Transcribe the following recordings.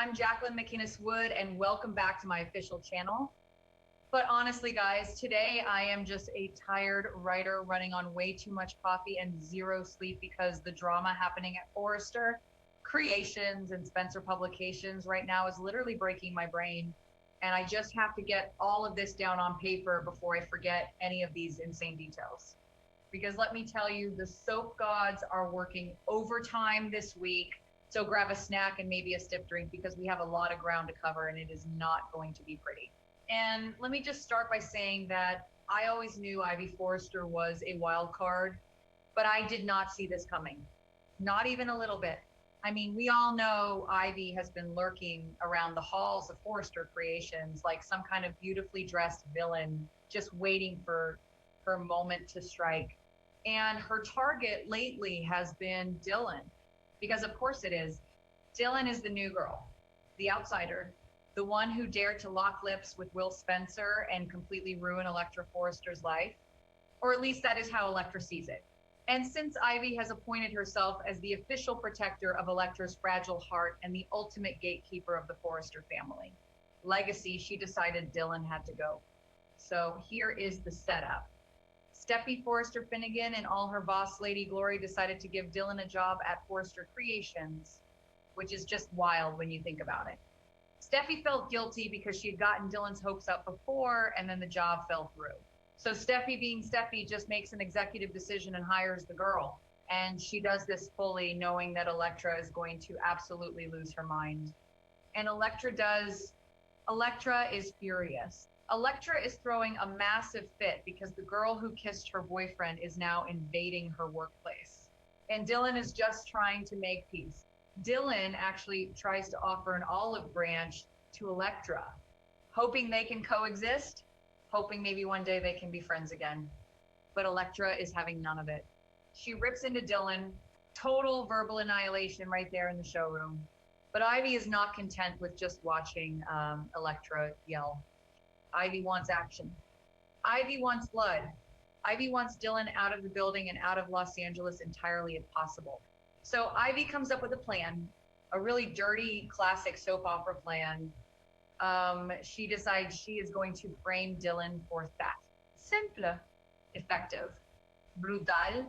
I'm Jacqueline McInnes Wood, and welcome back to my official channel. But honestly, guys, today I am just a tired writer running on way too much coffee and zero sleep because the drama happening at Forrester Creations and Spencer Publications right now is literally breaking my brain. And I just have to get all of this down on paper before I forget any of these insane details. Because let me tell you, the soap gods are working overtime this week. So grab a snack and maybe a stiff drink because we have a lot of ground to cover and it is not going to be pretty. And let me just start by saying that I always knew Ivy Forrester was a wild card, but I did not see this coming. Not even a little bit. I mean, we all know Ivy has been lurking around the halls of Forrester Creations like some kind of beautifully dressed villain, just waiting for her moment to strike. And her target lately has been Dylan. Because of course it is. Dylan is the new girl, the outsider, the one who dared to lock lips with Will Spencer and completely ruin Elektra Forrester's life. Or at least that is how Elektra sees it. And since Ivy has appointed herself as the official protector of Elektra's fragile heart and the ultimate gatekeeper of the Forrester family legacy, she decided Dylan had to go. So here is the setup. Steffi Forrester Finnegan and all her boss lady glory decided to give Dylan a job at Forrester Creations, which is just wild when you think about it. Steffi felt guilty because she had gotten Dylan's hopes up before and then the job fell through. So Steffi, being Steffi, just makes an executive decision and hires the girl. And she does this fully knowing that Elektra is going to absolutely lose her mind. And Elektra is furious. Elektra is throwing a massive fit because the girl who kissed her boyfriend is now invading her workplace. And Dylan is just trying to make peace. Dylan actually tries to offer an olive branch to Elektra, hoping they can coexist, hoping maybe one day they can be friends again. But Elektra is having none of it. She rips into Dylan, total verbal annihilation right there in the showroom. But Ivy is not content with just watching Elektra yell. Ivy wants action. Ivy wants blood. Ivy wants Dylan out of the building and out of Los Angeles entirely if possible. So Ivy comes up with a plan, a really dirty classic soap opera plan. She decides she is going to frame Dylan for theft. Simple, effective, brutal.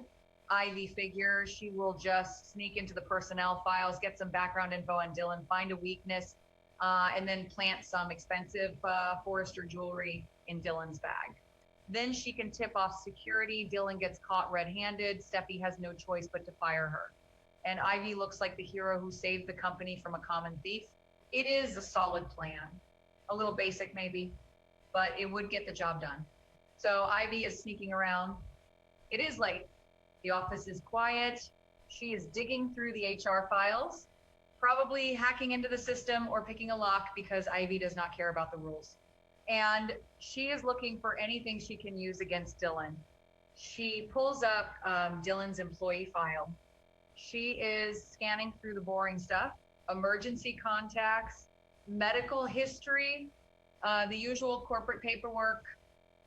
Ivy figures she will just sneak into the personnel files, get some background info on Dylan, find a weakness, and then plant some expensive Forrester jewelry in Dylan's bag. Then she can tip off security. Dylan gets caught red-handed. Steffi has no choice but to fire her. And Ivy looks like the hero who saved the company from a common thief. It is a solid plan. A little basic maybe, but it would get the job done. So Ivy is sneaking around. It is late. The office is quiet. She is digging through the HR files, probably hacking into the system or picking a lock because Ivy does not care about the rules. And she is looking for anything she can use against Dylan. She pulls up Dylan's employee file. She is scanning through the boring stuff, emergency contacts, medical history, the usual corporate paperwork,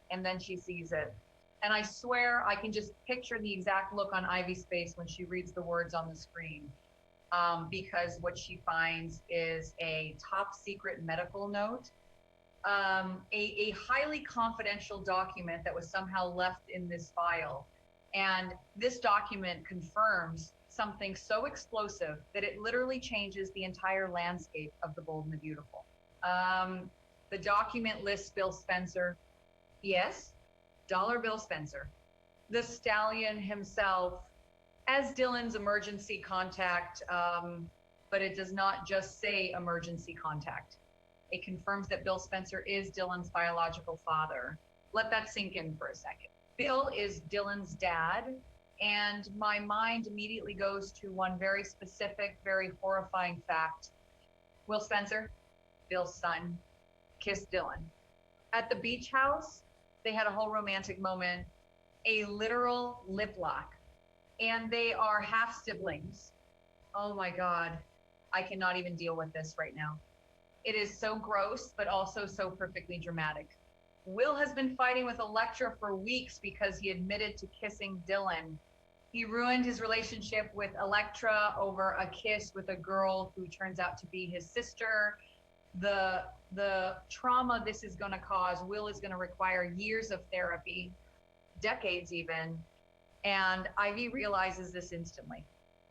and then she sees it. And I swear I can just picture the exact look on Ivy's face when she reads the words on the screen. Because what she finds is a top secret medical note, a highly confidential document that was somehow left in this file. And this document confirms something so explosive that it literally changes the entire landscape of The Bold and the Beautiful. The document lists Bill Spencer. Yes, Dollar Bill Spencer, the stallion himself, as Dylan's emergency contact, but it does not just say emergency contact. It confirms that Bill Spencer is Dylan's biological father. Let that sink in for a second. Bill is Dylan's dad, and my mind immediately goes to one very specific, very horrifying fact. Will Spencer, Bill's son, kissed Dylan. At the beach house, they had a whole romantic moment, a literal lip lock, and they are half siblings. Oh my God, I cannot even deal with this right now. It is so gross, but also so perfectly dramatic. Will has been fighting with Elektra for weeks because he admitted to kissing Dylan. He ruined his relationship with Electra over a kiss with a girl who turns out to be his sister. The trauma this is going to cause, Will is going to require years of therapy, decades even. And Ivy realizes this instantly.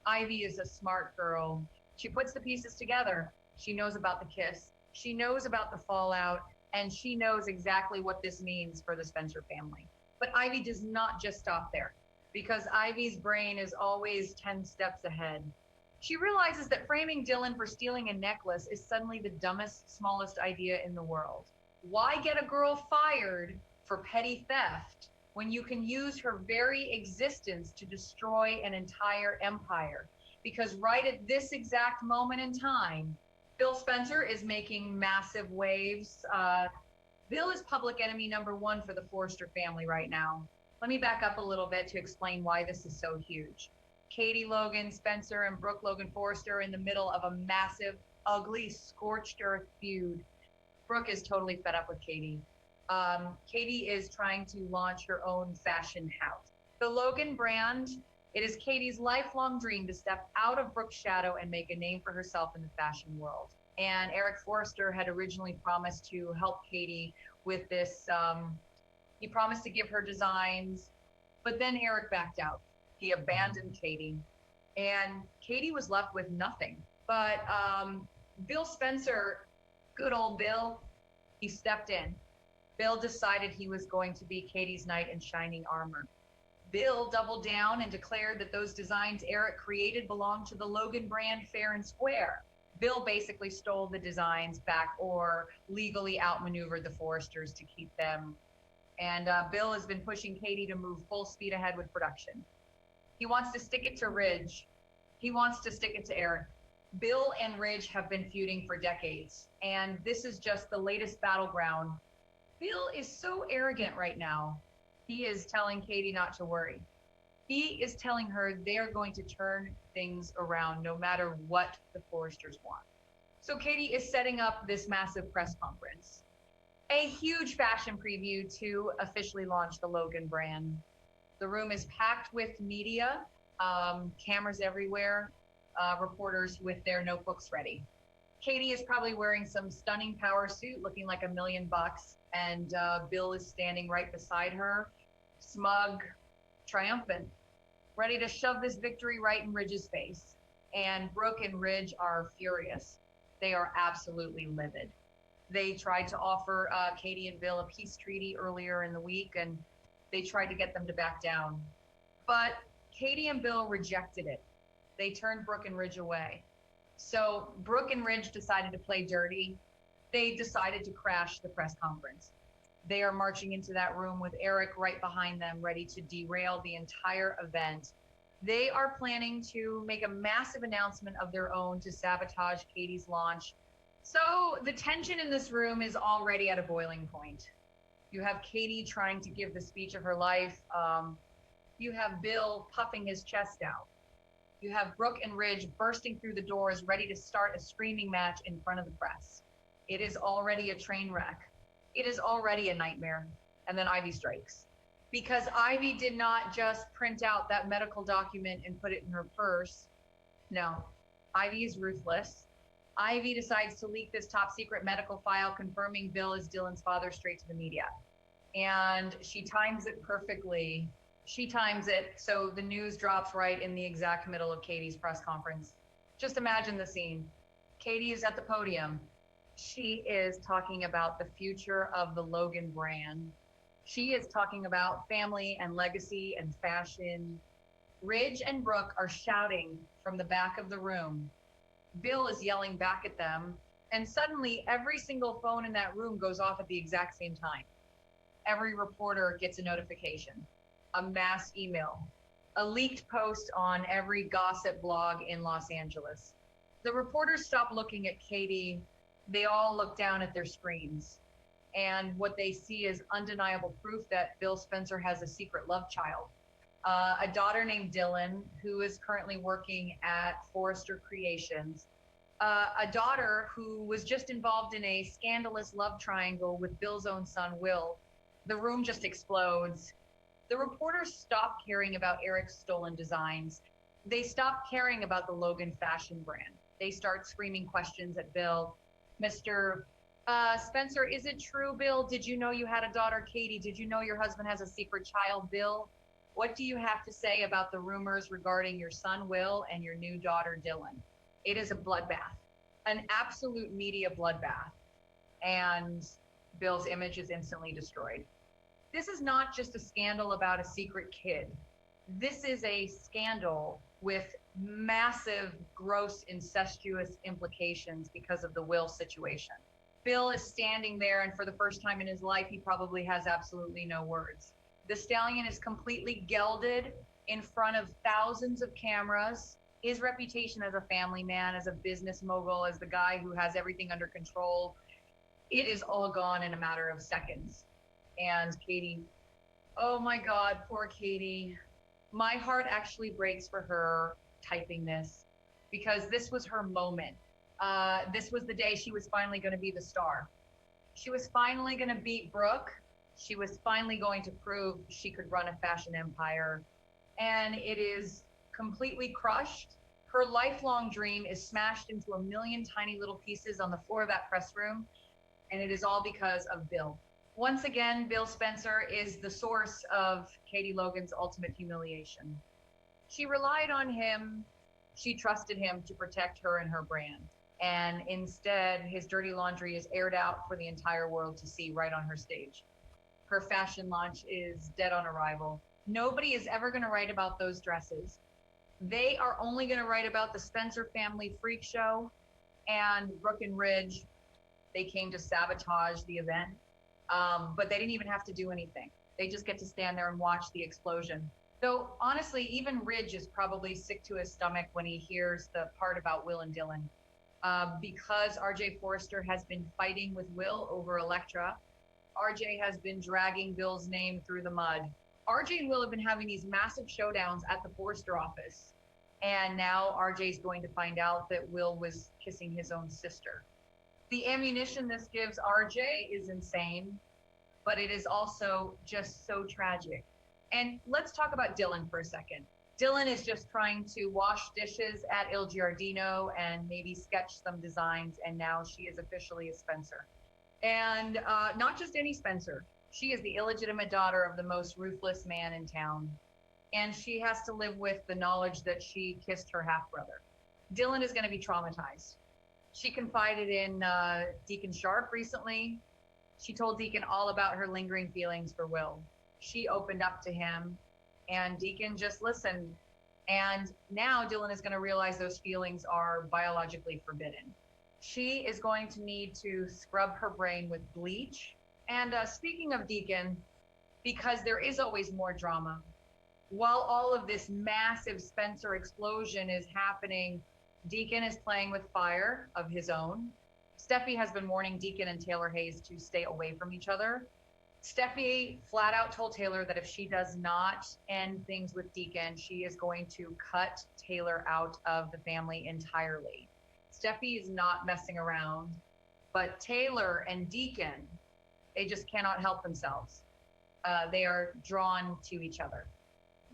Ivy is a smart girl. She puts the pieces together. She knows about the kiss. She knows about the fallout, and she knows exactly what this means for the Spencer family. But Ivy does not just stop there, because Ivy's brain is always 10 steps ahead. She realizes that framing Dylan for stealing a necklace is suddenly the dumbest, smallest idea in the world. Why get a girl fired for petty theft when you can use her very existence to destroy an entire empire? Because right at this exact moment in time, Bill Spencer is making massive waves. Bill is public enemy number one for the Forrester family right now. Let me back up a little bit to explain why this is so huge. Katie Logan Spencer and Brooke Logan Forrester are in the middle of a massive, ugly, scorched earth feud. Brooke is totally fed up with Katie. Katie is trying to launch her own fashion house. The Logan brand, it is Katie's lifelong dream to step out of Brooke's shadow and make a name for herself in the fashion world. And Eric Forrester had originally promised to help Katie with this. He promised to give her designs, but then Eric backed out. He abandoned Katie, and Katie was left with nothing. But Bill Spencer, good old Bill, he stepped in. Bill decided he was going to be Katie's knight in shining armor. Bill doubled down and declared that those designs Eric created belonged to the Logan brand fair and square. Bill basically stole the designs back or legally outmaneuvered the Forresters to keep them. And Bill has been pushing Katie to move full speed ahead with production. He wants to stick it to Ridge. He wants to stick it to Eric. Bill and Ridge have been feuding for decades, and this is just the latest battleground. Bill is so arrogant right now. He is telling Katie not to worry. He is telling her they're going to turn things around no matter what the Forresters want. So Katie is setting up this massive press conference, a huge fashion preview to officially launch the Logan brand. The room is packed with media, cameras everywhere, reporters with their notebooks ready. Katie is probably wearing some stunning power suit looking like $1 million, and Bill is standing right beside her, smug, triumphant, ready to shove this victory right in Ridge's face. And Brooke and Ridge are furious. They are absolutely livid. They tried to offer Katie and Bill a peace treaty earlier in the week, and they tried to get them to back down. But Katie and Bill rejected it. They turned Brooke and Ridge away. So Brooke and Ridge decided to play dirty. They decided to crash the press conference. They are marching into that room with Eric right behind them, ready to derail the entire event. They are planning to make a massive announcement of their own to sabotage Katie's launch. So the tension in this room is already at a boiling point. You have Katie trying to give the speech of her life. You have Bill puffing his chest out. You have Brooke and Ridge bursting through the doors, ready to start a screaming match in front of the press. It is already a train wreck. It is already a nightmare. And then Ivy strikes. Because Ivy did not just print out that medical document and put it in her purse. No, Ivy is ruthless. Ivy decides to leak this top secret medical file confirming Bill is Dylan's father straight to the media. And she times it perfectly. She times it so the news drops right in the exact middle of Katie's press conference. Just imagine the scene. Katie is at the podium. She is talking about the future of the Logan brand. She is talking about family and legacy and fashion. Ridge and Brooke are shouting from the back of the room. Bill is yelling back at them, and suddenly every single phone in that room goes off at the exact same time. Every reporter gets a notification, a mass email, a leaked post on every gossip blog in Los Angeles. The reporters stop looking at Katie. They all look down at their screens. And what they see is undeniable proof that Bill Spencer has a secret love child, a daughter named Dylan, who is currently working at Forrester Creations, a daughter who was just involved in a scandalous love triangle with Bill's own son, Will. The room just explodes. The reporters stopped caring about Eric's stolen designs. They stopped caring about the Logan fashion brand. They start screaming questions at Bill. Mr. Spencer, is it true, Bill? Did you know you had a daughter, Katie? Did you know your husband has a secret child, Bill? What do you have to say about the rumors regarding your son, Will, and your new daughter, Dylan? It is a bloodbath, an absolute media bloodbath. And Bill's image is instantly destroyed. This is not just a scandal about a secret kid. This is a scandal with massive, gross, incestuous implications because of the Will situation. Bill is standing there, and for the first time in his life, he probably has absolutely no words. The stallion is completely gelded in front of thousands of cameras. His reputation as a family man, as a business mogul, as the guy who has everything under control, it is all gone in a matter of seconds. And Katie, oh my God, poor Katie. My heart actually breaks for her typing this because this was her moment. This was the day she was finally going to be the star. She was finally going to beat Brooke. She was finally going to prove she could run a fashion empire. And it is completely crushed. Her lifelong dream is smashed into a million tiny little pieces on the floor of that press room. And it is all because of Bill. Once again, Bill Spencer is the source of Katie Logan's ultimate humiliation. She relied on him. She trusted him to protect her and her brand. And instead, his dirty laundry is aired out for the entire world to see right on her stage. Her fashion launch is dead on arrival. Nobody is ever going to write about those dresses. They are only going to write about the Spencer family freak show and Brooke and Ridge. They came to sabotage the event. But they didn't even have to do anything. They just get to stand there and watch the explosion. Though, honestly, even Ridge is probably sick to his stomach when he hears the part about Will and Dylan. Because RJ Forrester has been fighting with Will over Elektra, RJ has been dragging Bill's name through the mud. RJ and Will have been having these massive showdowns at the Forrester office. And now RJ's going to find out that Will was kissing his own sister. The ammunition this gives RJ is insane, but it is also just so tragic. And let's talk about Dylan for a second. Dylan is just trying to wash dishes at Il Giardino and maybe sketch some designs, and now she is officially a Spencer. And not just any Spencer. She is the illegitimate daughter of the most ruthless man in town. And she has to live with the knowledge that she kissed her half-brother. Dylan is going to be traumatized. She confided in Deacon Sharp recently. She told Deacon all about her lingering feelings for Will. She opened up to him, and Deacon just listened. And now Dylan is going to realize those feelings are biologically forbidden. She is going to need to scrub her brain with bleach. And speaking of Deacon, because there is always more drama, while all of this massive Spencer explosion is happening, Deacon is playing with fire of his own. Steffi has been warning Deacon and Taylor Hayes to stay away from each other. Steffi flat out told Taylor that if she does not end things with Deacon, she is going to cut Taylor out of the family entirely. Steffi is not messing around, but Taylor and Deacon, they just cannot help themselves. They are drawn to each other.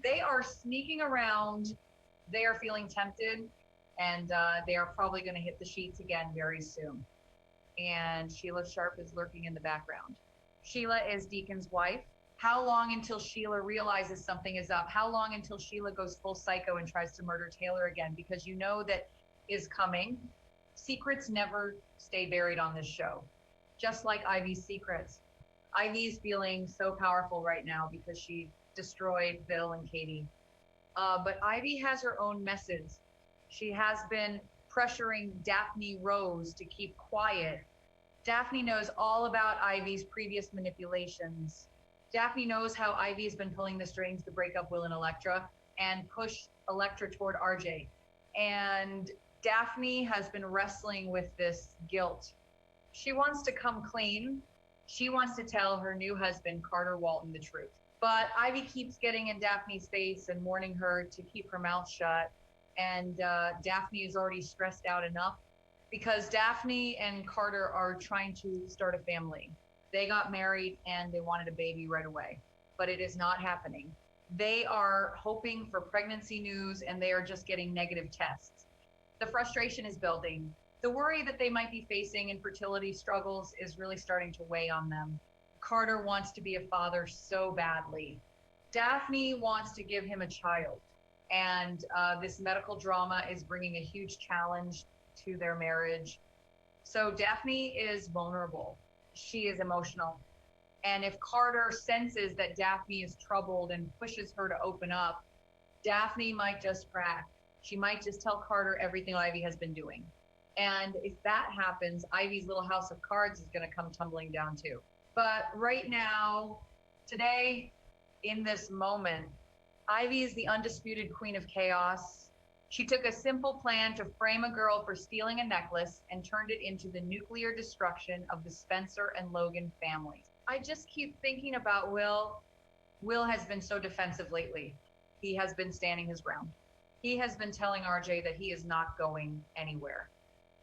They are sneaking around. They are feeling tempted. And they are probably going to hit the sheets again very soon. And Sheila Sharp is lurking in the background. Sheila is Deacon's wife. How long until Sheila realizes something is up? How long until Sheila goes full psycho and tries to murder Taylor again? Because you know that is coming. Secrets never stay buried on this show. Just like Ivy's secrets. Ivy's feeling so powerful right now because she destroyed Bill and Katie. But Ivy has her own message. She has been pressuring Daphne Rose to keep quiet. Daphne knows all about Ivy's previous manipulations. Daphne knows how Ivy has been pulling the strings to break up Will and Elektra and push Elektra toward RJ. And Daphne has been wrestling with this guilt. She wants to come clean. She wants to tell her new husband, Carter Walton, the truth. But Ivy keeps getting in Daphne's face and warning her to keep her mouth shut. And Daphne is already stressed out enough because Daphne and Carter are trying to start a family. They got married and they wanted a baby right away. but it is not happening. They are hoping for pregnancy news and they are just getting negative tests. The frustration is building. The worry that they might be facing infertility struggles is really starting to weigh on them. Carter wants to be a father so badly. Daphne wants to give him a child. And this medical drama is bringing a huge challenge to their marriage. So Daphne is vulnerable. She is emotional. And if Carter senses that Daphne is troubled and pushes her to open up, Daphne might just crack. She might just tell Carter everything Ivy has been doing. And if that happens, Ivy's little house of cards is going to come tumbling down too. But right now, today, in this moment, Ivy is the undisputed queen of chaos. She took a simple plan to frame a girl for stealing a necklace and turned it into the nuclear destruction of the Spencer and Logan families. I just keep thinking about Will. Will has been so defensive lately. He has been standing his ground. He has been telling RJ that he is not going anywhere.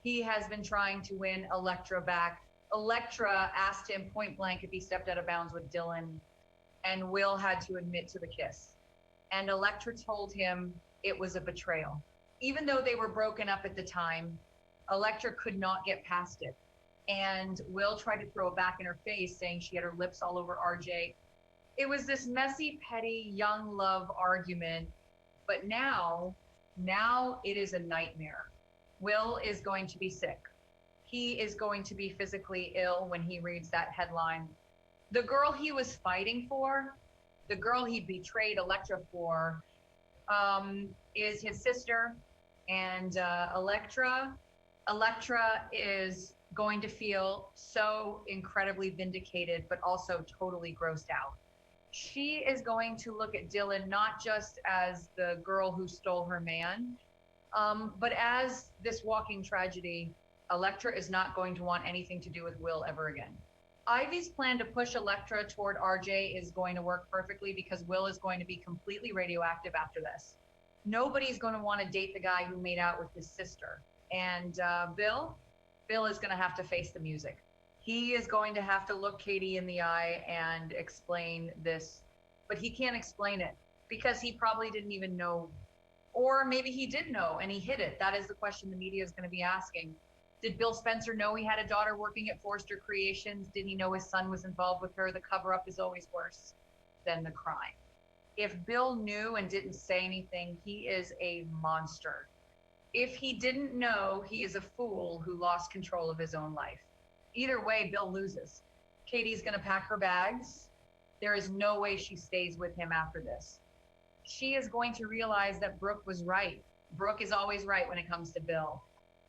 He has been trying to win Elektra back. Elektra asked him point blank if he stepped out of bounds with Dylan, and Will had to admit to the kiss. And Elektra told him it was a betrayal. Even though they were broken up at the time, Elektra could not get past it. And Will tried to throw it back in her face, saying she had her lips all over RJ. It was this messy, petty, young love argument. But now it is a nightmare. Will is going to be sick. He is going to be physically ill when he reads that headline. The girl he was fighting for, the girl he betrayed Elektra for, is his sister. And Elektra is going to feel so incredibly vindicated, but also totally grossed out. She is going to look at Dylan not just as the girl who stole her man, but as this walking tragedy. Elektra is not going to want anything to do with Will ever again. Ivy's plan to push Elektra toward RJ is going to work perfectly because Will is going to be completely radioactive after this. Nobody's going to want to date the guy who made out with his sister. And Bill is going to have to face the music. He is going to have to look Katie in the eye and explain this, but he can't explain it because he probably didn't even know, or maybe he did know and he hid it. That is the question the media is going to be asking. Did Bill Spencer know he had a daughter working at Forrester Creations? Did he know his son was involved with her? The cover-up is always worse than the crime. If Bill knew and didn't say anything, he is a monster. If he didn't know, he is a fool who lost control of his own life. Either way, Bill loses. Katie's going to pack her bags. There is no way she stays with him after this. She is going to realize that Brooke was right. Brooke is always right when it comes to Bill.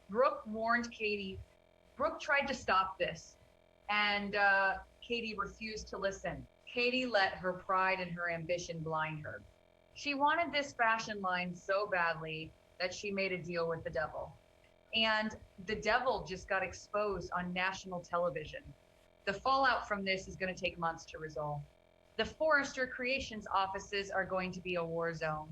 Brooke warned Katie. Brooke tried to stop this, and Katie refused to listen. Katie let her pride and her ambition blind her. She wanted this fashion line so badly that she made a deal with the devil. And the devil just got exposed on national television. The fallout from this is going to take months to resolve. The Forrester Creations offices are going to be a war zone.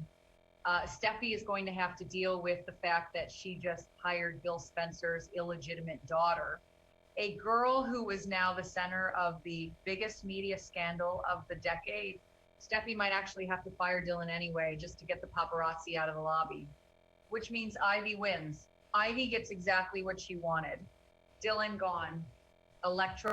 Steffi is going to have to deal with the fact that she just hired Bill Spencer's illegitimate daughter, a girl who was now the center of the biggest media scandal of the decade. Steffi might actually have to fire Dylan anyway, just to get the paparazzi out of the lobby, which means Ivy wins. Ivy gets exactly what she wanted. Dylan gone. Elektra